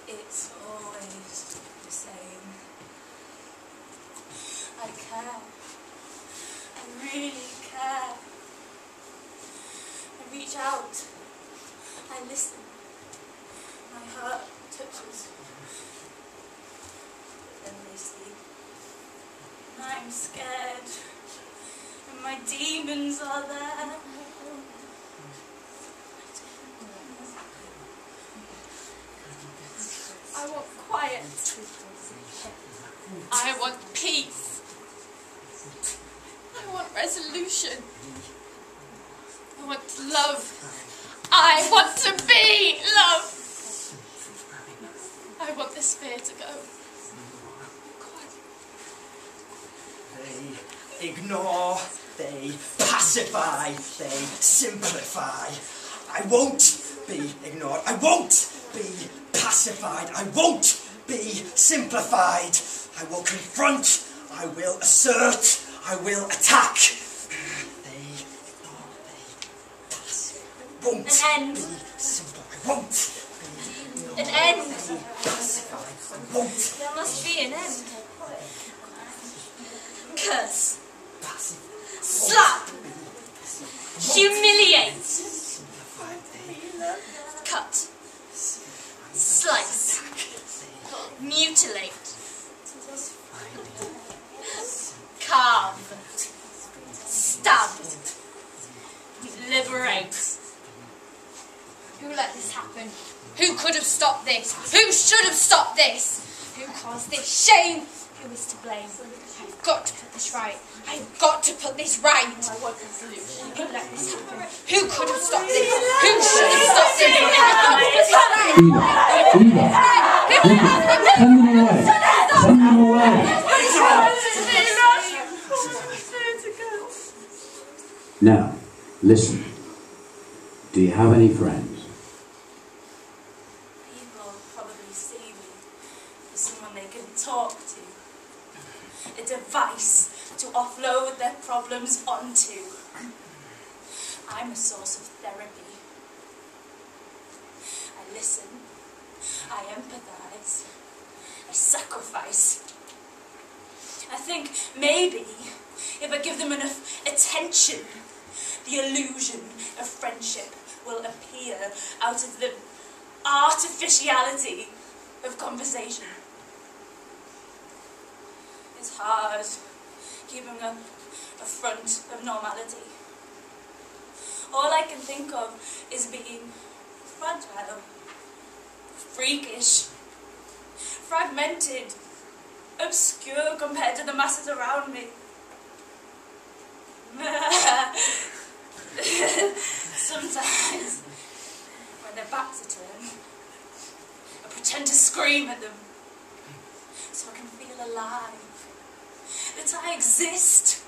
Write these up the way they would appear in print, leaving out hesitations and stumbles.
It's always the same. I care. I really care. I reach out. I listen. My heart touches. Then they sleep. I'm scared. And my demons are there. I want quiet. I want peace. I want resolution. I want love. I want to be love. I want this fear to go. They ignore, they pacify, they simplify. I won't be ignored. I won't be pacified. I won't be simplified. I will confront. I will assert. I will attack. They ignore, they pacify. I won't be simple. I won't be ignored. An end. Pacified. I won't. There must be an end. Curse. Slap. Humiliate. Cut. Slice. Mutilate. Carve. Stab. Liberate. Who let this happen? Who could have stopped this? Who should have stopped this? Who caused this shame? Who is to blame? I've got to put this right. I've got to put this right. I want a solution. Who let this happen? Who could have stopped this? Who should have stopped this? I've got to put this right. Send them away. Send them away. Now, listen. Do you have any friends? People probably see me as someone they can talk to. A device to offload their problems onto. I'm a source of therapy. I listen. I empathise. I sacrifice. I think maybe if I give them enough attention, the illusion of friendship will appear out of the artificiality of conversation. It's hard keeping up a front of normality. All I can think of is being fragile, freakish, fragmented, obscure compared to the masses around me. Sometimes, when their backs are turned, I pretend to scream at them so I can feel alive, that I exist.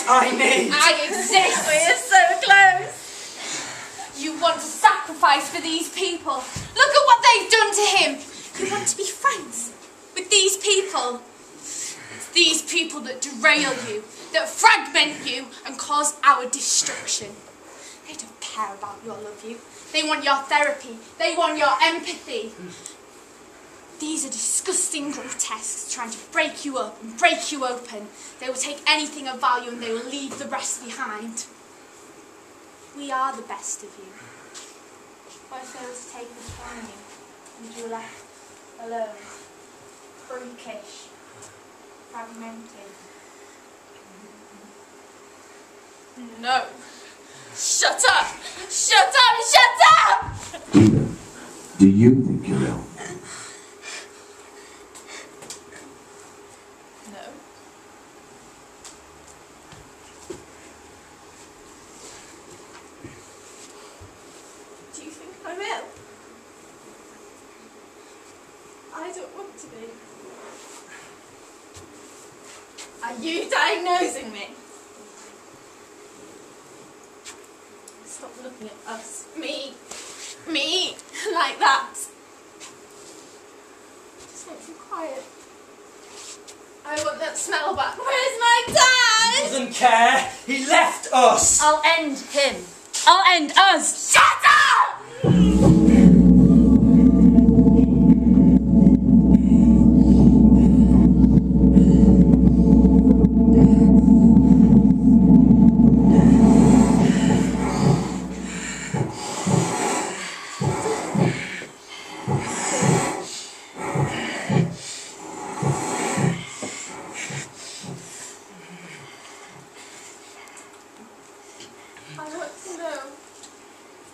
I need. I exist. We're so close. You want to sacrifice for these people. Look at what they've done to him. You want to be friends with these people. It's these people that derail you, that fragment you and cause our destruction. They don't care about your love you. They want your therapy. They want your empathy. These are disgusting grotesques trying to break you up and break you open. They will take anything of value and they will leave the rest behind. We are the best of you. What if they were to take this from you and you were left alone, freakish, fragmented? No. Shut up! Shut up! Shut up! Eva, do you think you're ill? Are you diagnosing me? Stop looking at us. Me, like that. Just want some quiet. I want that smell back. Where's my dad? He doesn't care. He left us. I'll end him. I'll end us. Shut up! I want to know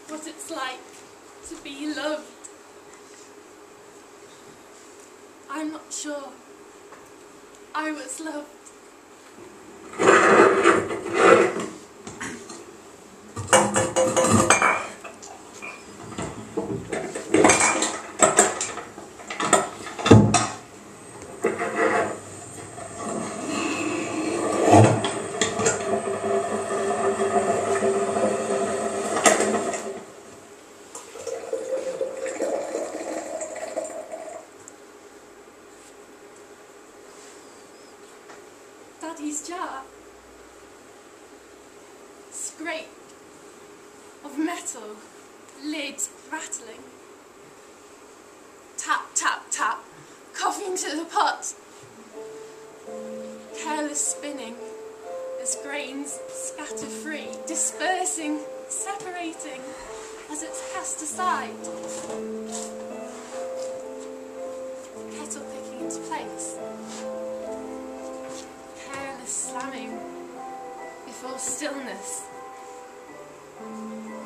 what it's like to be loved. I'm not sure I was loved. coffee's jar. Scrape of metal, lid rattling. Tap, tap, tap, coffee into the pot. Careless spinning as grains scatter free, dispersing, separating as it's cast aside. Kettle picking into place. Careless slamming before stillness.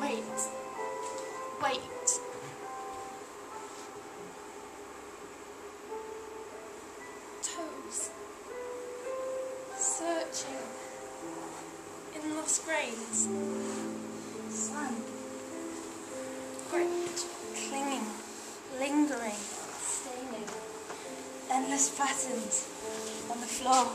Wait, wait. Toes searching in lost grains. Sun. Great, clinging, lingering, Staining. Endless patterns on the floor.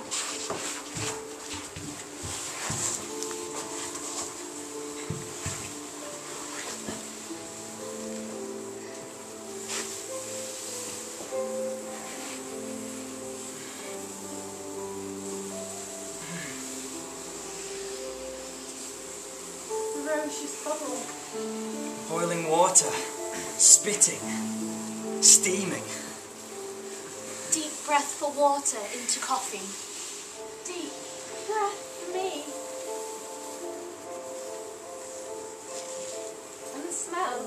Ferocious bubble. Boiling water, spitting, steaming. Deep breath for water into coffee. Deep breath for me. And the smell.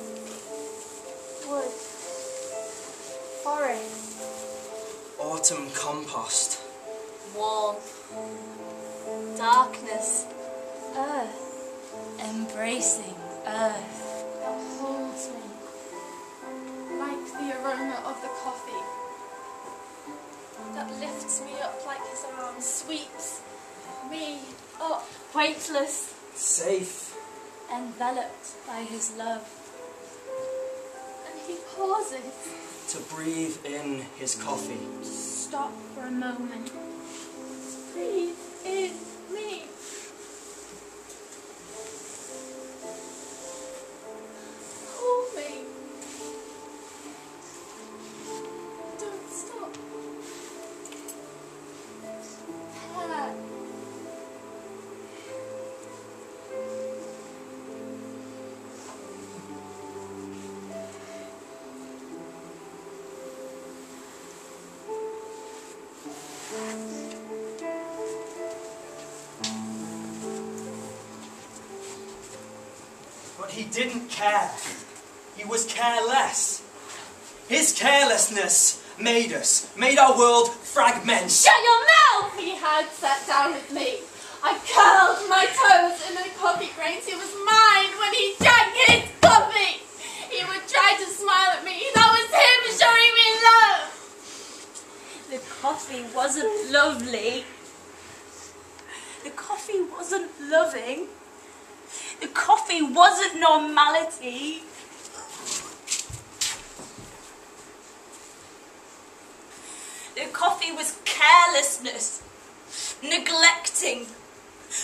Wood. Forest. Autumn compost. Warmth. Darkness. Earth. Embracing earth. That holds me. Like the aroma of the coffee. That lifts me up like his arm. Sweeps me up. Weightless. Safe. Enveloped by his love. And he pauses. To breathe in his coffee. Stop for a moment. Breathe in me. Hold me. Don't stop. Hair. But he didn't care. He was careless. His carelessness made us, made our world fragment. Shut your mouth! He had sat down with me. I curled my toes in the coffee grains. He was mine when he drank his coffee. He would try to smile at me. That was him showing me love. The coffee wasn't lovely. The coffee wasn't loving. The coffee wasn't normality. The coffee was carelessness, neglecting,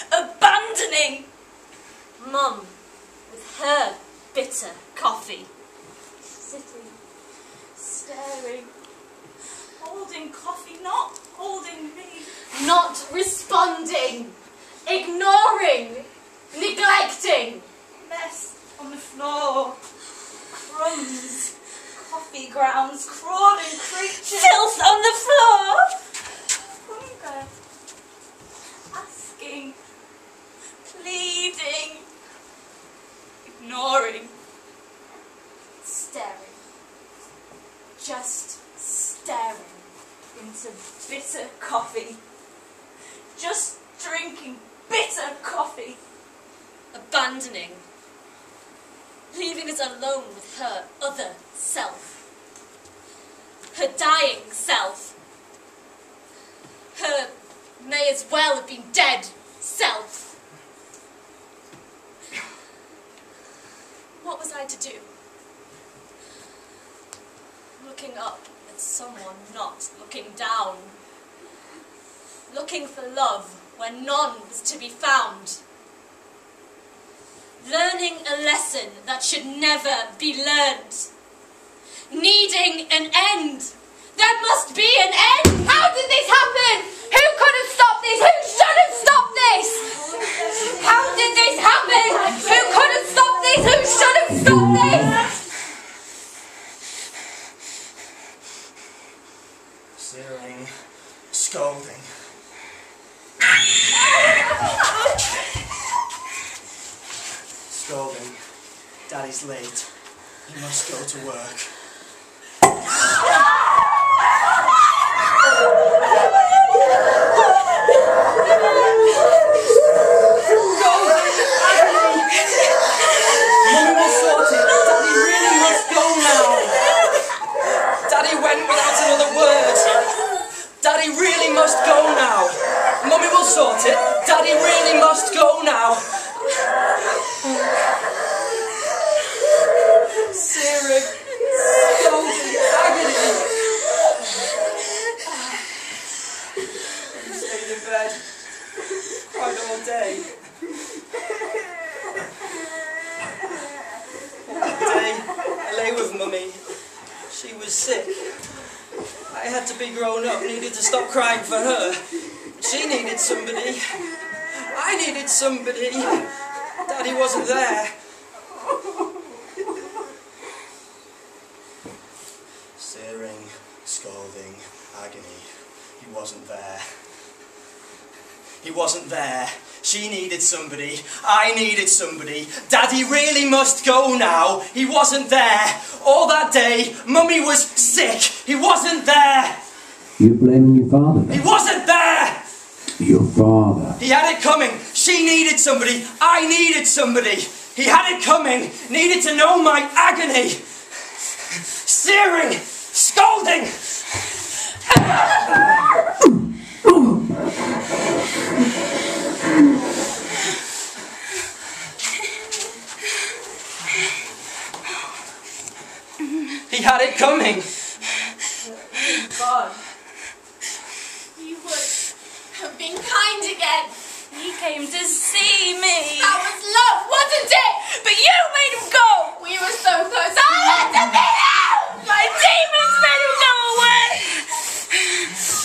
abandoning. Mum, with her bitter coffee. Sitting, staring, holding coffee, not holding me. Not responding. Ignoring. Neglecting. Mess on the floor, crumbs, coffee grounds, crawling creatures, filth on the floor, hunger, asking, pleading, ignoring, staring, just staring into bitter coffee, just drinking bitter coffee. Abandoning, leaving us alone with her other self, her dying self, her may as well have been dead self. What was I to do? Looking up at someone not looking down, looking for love where none was to be found. Learning a lesson that should never be learned. Needing an end. There must be an end! How did this happen? Who could have stopped this? Who should this? How did this happen? Who could have stopped this? Who should have stopped this? Searing, scolding. Scolding. Daddy's late. He must go to work. Mummy will sort it. Daddy really must go now. Daddy went without another word. Daddy really must go now. Mummy will sort it. Daddy really must go now. Searing, scolding, agony. I stayed in bed. Cried all day. That day, I lay with Mummy. She was sick. I had to be grown up, needed to stop crying for her. She needed somebody. I needed somebody. Daddy wasn't there. Searing, scolding, agony. He wasn't there. He wasn't there. She needed somebody. I needed somebody. Daddy really must go now. He wasn't there. All that day, Mummy was sick. He wasn't there. You're blaming your father? He wasn't there. Your father? He had it coming. She needed somebody. I needed somebody. He had it coming. Needed to know my agony. Searing, scolding. He had it coming. God. You would have been kind again. He came to see me. That was love, wasn't it? But you made him go. We were so close. I had to be out. My demons made him go away.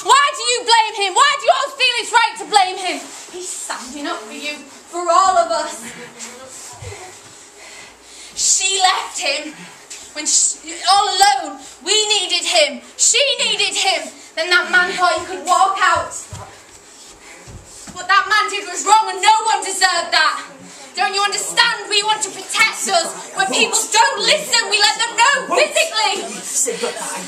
Why do you blame him? Why do you all feel it's right to blame him? He's standing up for you, for all of us. She left him when all alone. We needed him. She needed him. Then that man thought he could walk out. What that man did was wrong and no one deserved that. Don't you understand? We want to protect us. When people don't listen, we let them know physically.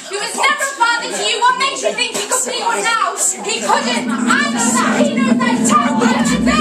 He was never a father to you. What makes you think he could be one now? He couldn't. I know that. He knows that. Tell me what to do.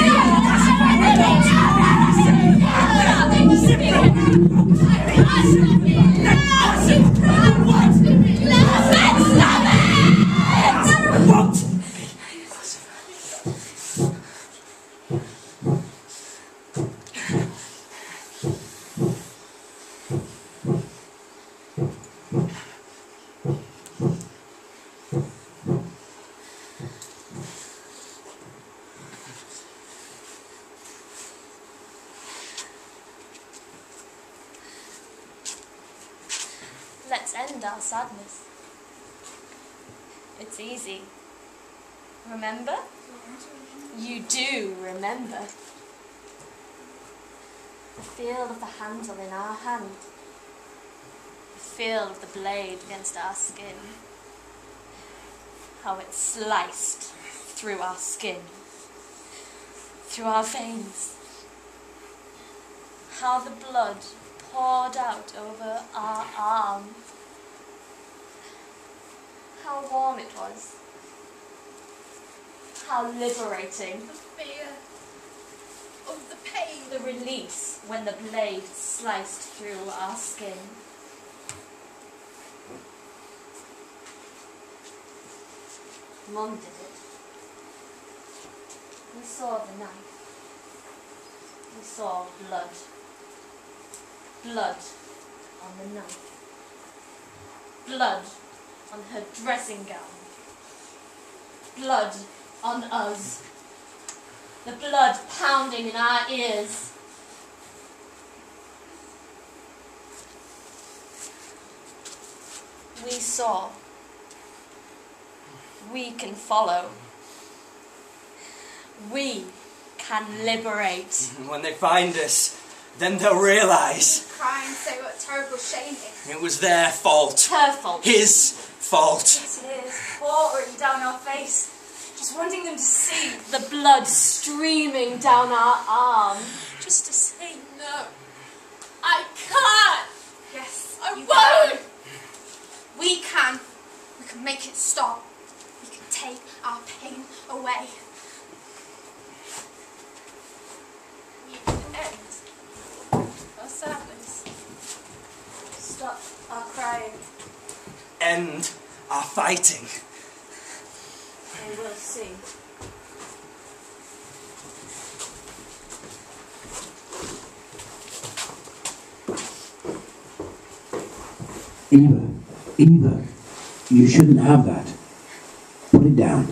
Let's end our sadness. It's easy. Remember? You do remember. The feel of the handle in our hand. The feel of the blade against our skin. How it sliced through our skin. Through our veins. How the blood poured out over our arms. How warm it was. How liberating. The fear of the pain. The release when the blade sliced through our skin. Mum did it. We saw the knife. We saw blood. Blood on the knife. Blood on her dressing gown. Blood on us. The blood pounding in our ears. We saw. We can follow. We can liberate. When they find us, then they'll realise Cry and say what a terrible shame it is. it was their fault. Her fault. His fault. Yes, it is. Pouring down our face. Just wanting them to see the blood streaming down our arm. Just to see. No. I can't. Yes, I you won't. We can. We can make it stop. We can take our pain away. We can end our sadness. Stop our crying. End our fighting. They will see. Eva, you shouldn't have that. Put it down.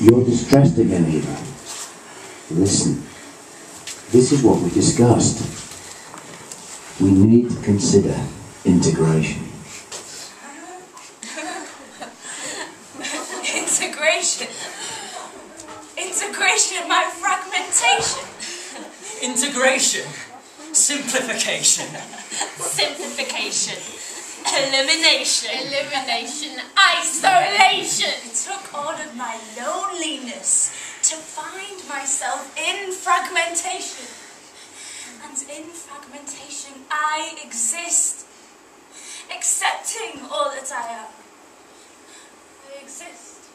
You're distressed again, Eva. Listen, this is what we discussed. We need to consider integration. Integration. Integration of my fragmentation. Integration. Simplification. Simplification. Elimination. Elimination. Isolation. It took all of my loneliness to find myself in fragmentation. And in fragmentation I exist, accepting all that I am. I exist.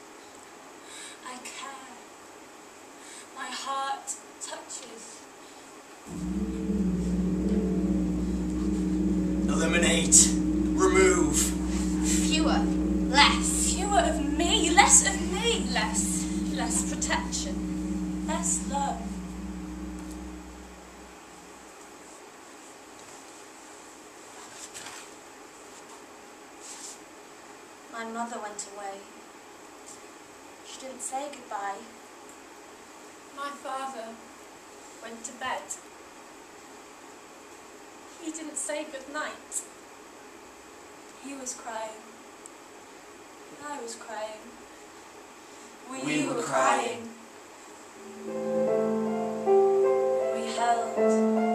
I care. My heart touches. Eliminate. Remove. Fewer. Less. Fewer of me, less of me. Less protection. Less love. My mother went away. She didn't say goodbye. My father went to bed. He didn't say good night. He was crying. I was crying. We were crying. We held